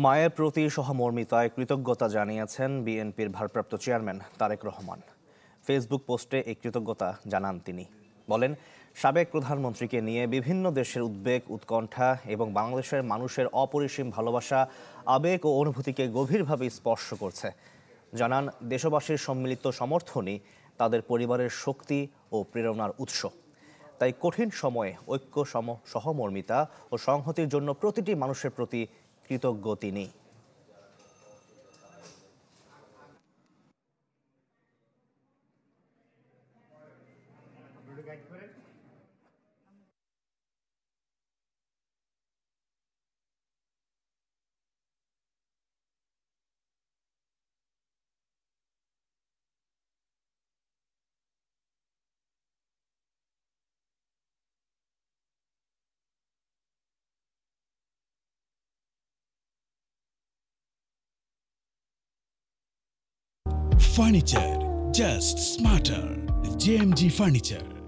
মায়ের প্রতি সহমর্মিতায় কৃতজ্ঞতা জানিয়েছেন বিএনপির ভারপ্রাপ্ত চেয়ারম্যান তারেক রহমান। ফেসবুক পোস্টে এই কৃতজ্ঞতা জানান তিনি। বলেন, সাবেক প্রধানমন্ত্রীকে নিয়ে বিভিন্ন দেশের উদ্বেগ, উৎকণ্ঠা এবং বাংলাদেশের মানুষের অপরিসীম ভালোবাসা, আবেগ ও অনুভূতিকে গভীরভাবে স্পর্শ করছে। জানান, দেশবাসীর সম্মিলিত সমর্থনই তাদের পরিবারের শক্তি ও প্রেরণার উৎস। তাই কঠিন সময়ে ঐক্য, সহমর্মিতা ও সংহতির জন্য প্রতিটি মানুষের প্রতি কৃতজ্ঞ তিনি। Furniture just smarter. JMG Furniture.